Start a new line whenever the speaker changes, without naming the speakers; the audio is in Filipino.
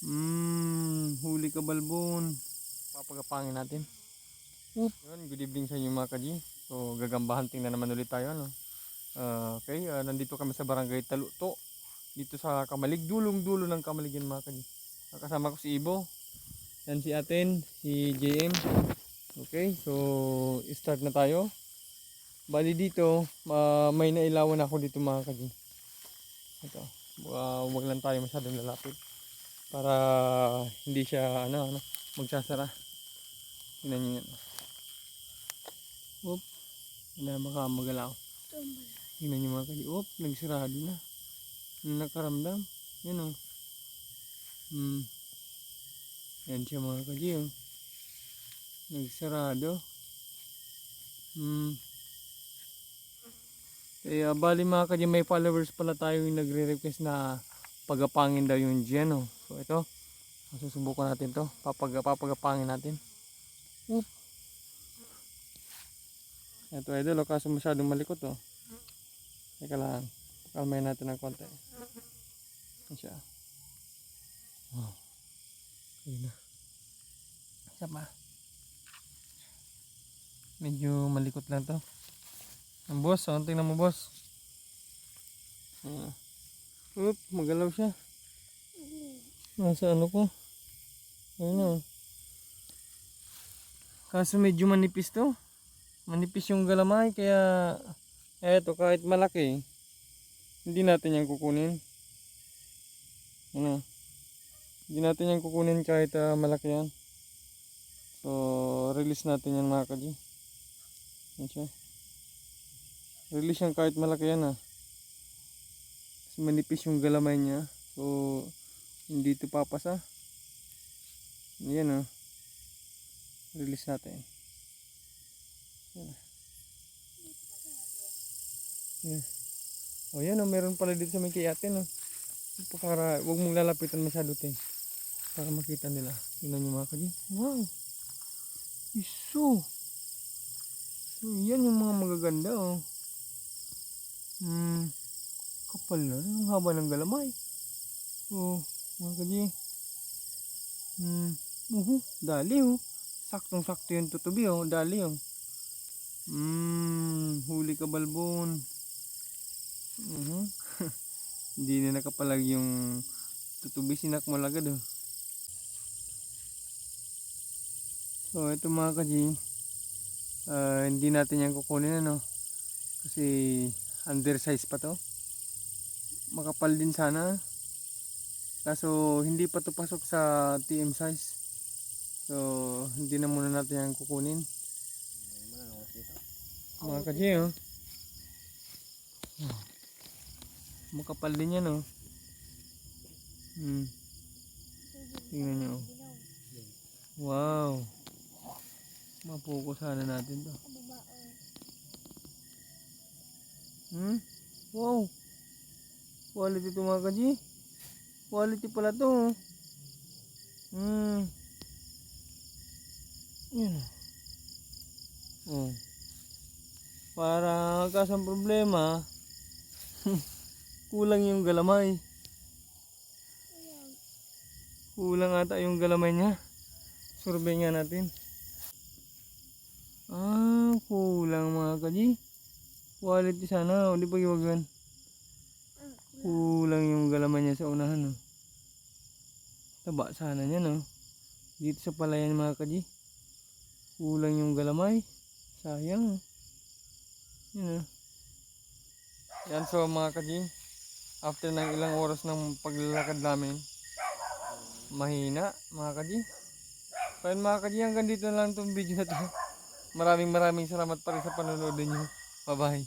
Huli ka balbon. Papagapangin natin. Oop. Yun, good evening sa inyo mga kaji. So gagambahan tingnan naman ulit tayo ano. Okay, nandito kami sa barangay Taluto. Dito sa Kamalig, dulong-dulo ng Kamalig yan mga kaji. Kasama ko si Ibo. Yan si Aten, si JM. Okay, so start na tayo. Bali dito, may nailawan ako dito mga kaji. Ito, wag lang tayo masyadong lalapit para hindi siya magsasara. Tingnan niyo yan. Oop, hindi na baka magalaw. Tingnan niyo mga kaji. Oop, nagsarado na. Nakaramdam. Yan o. Yan siya mga kaji o. Nagsarado. Kaya bali mga kaji, may followers pala tayo yung nagre-request na pagapangin daw yung Geno. So ito, susubukan natin to. Papagapangin natin. Oop. Ito idol, kaso masyadong malikot oh. Teka lang, kalmayin natin ng konti. Yan siya. Wow. Ayun na. Isa pa. Medyo malikot lang to. Ang boss, tingnan mo boss. Oop, magalaw siya. Nasa ano ko. Ayun na. Kaso medyo manipis to. Manipis yung galamay kaya eto kahit malaki hindi natin yan kukunin. Ano? Hindi natin yan kukunin kahit malaki yan. So release natin yan mga kaji. Yan siya. Release yan kahit malaki yan Kasi manipis yung galamay niya. So hindi ito papasa. Yan release natin. Yan. Yan. O yan meron pala dito sa may kayatin Para huwag mong lalapitan masyado para makita nila. Tingnan nyo mga kaji. Wow. Iso. So, yan yung mga magaganda kapal na. Ang haba ng galamay. Mga kaji. Dali Saktong sakto yung tutubi dali huli ka balbon. Hindi na nakapalag yung tutubi, sinak mo lagad So ito mga kaji, hindi natin yan kukunin kasi undersize pa to. Makapal din sana. Kaso hindi pa to pasok sa TM size. So hindi na muna natin yan kukunin. Mga kaji makapal din yan tingnan nyo wow, mapokus sana natin to. Wow, quality to mga kaji. Quality pala to yan para kasang problema kulang yung galamay. Kulang ata yung galamay niya. Survey nga natin. Kulang mga kaji. Quality sana. O di pagiwagan. Kulang yung galamay niya sa unahan Taba sana niya dito sa palayan mga kaji. Kulang yung galamay. Sayang yan so mga kaji, after ng ilang oras ng paglalakad namin, mahina mga kaji. Kaya mga kaji, hanggang dito na lang itong video na to. Maraming salamat pa rin sa panonood niyo. Bye bye.